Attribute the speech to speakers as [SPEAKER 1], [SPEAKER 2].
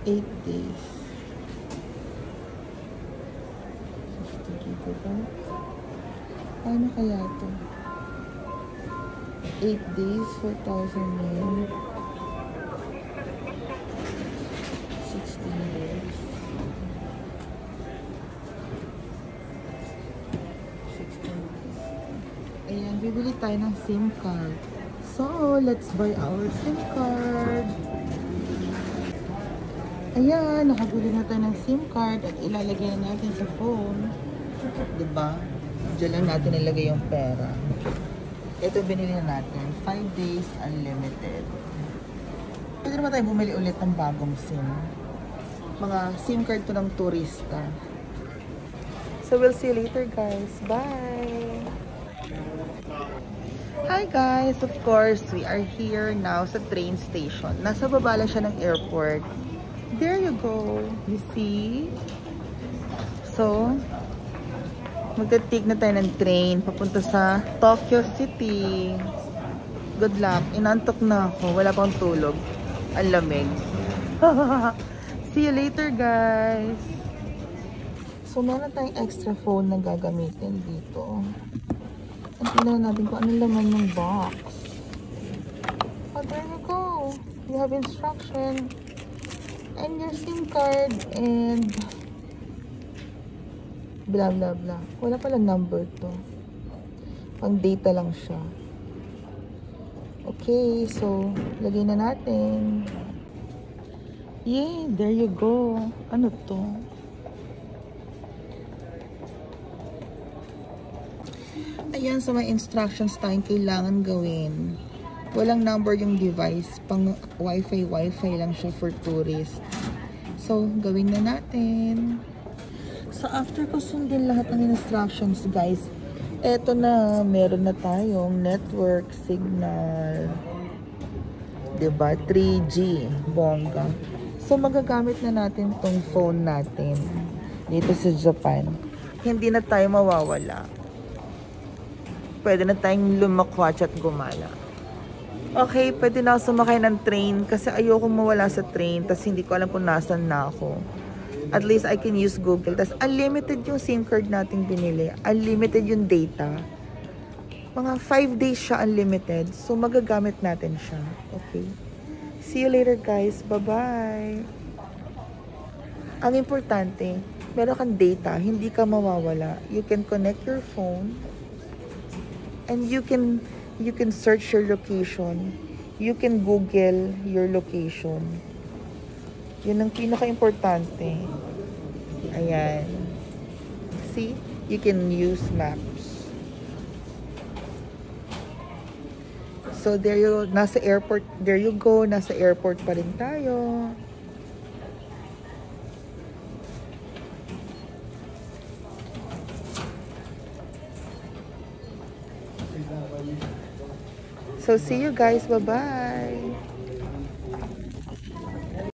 [SPEAKER 1] 8 days. 50 gigabyte. Paano kaya ito? 8 days, 4,000 yen. 16 days. 16 days. Ayan, bibili tayo ng SIM card. So, let's buy our SIM card. Ayan, nakabili na tayo ng SIM card at ilalagay na natin sa phone. Diba? Diyan lang natin ilagay yung pera. Ito binili na natin. 5 days unlimited. Pwede naman tayo bumili ulit ng bagong SIM. Mga SIM card to ng turista. So, we'll see you later, guys. Bye! Hi guys! Of course, we are here now sa train station. Nasa baba lang siya ng airport. There you go. You see? So, magta-take na tayo ng train papunta sa Tokyo City. Good luck. Inantok na ako. Wala pang tulog. Ang lamig. See you later, guys. So, meron tayong extra phone na gagamitin dito. At tingnan natin kung anong laman ng box. Oh, there you go. You have instruction. And your SIM card. And blah blah blah. Wala pala number to. Pang data lang siya. Okay, so lagay na natin. Yay, there you go. Ano to? Ayan, so may instructions tayong kailangan gawin. Walang number yung device. Pang wifi lang siya for tourists. So, gawin na natin. So, after ko sundin lahat ng instructions, guys, eto na, meron na tayong network signal. Diba? 3G. Bongga. So, magagamit na natin tong phone natin dito sa Japan. Hindi na tayo mawawala. Pwede na tayong lumakwatch at gumala. Okay, pwede na ako sumakay ng train kasi ayoko mawala sa train tas hindi ko alam kung nasan na ako. At least I can use Google. Tas unlimited yung SIM card nating binili. Unlimited yung data. Mga 5 days siya unlimited. So magagamit natin siya. Okay. See you later, guys. Bye-bye. Ang importante, meron kang data, hindi ka mawawala. You can connect your phone and you can search your location. You can Google your location. Yun ang pinaka-importante. Ayan. See? You can use maps. So, there you, nasa airport, there you go. Nasa airport pa rin tayo. So, see you guys. Bye-bye.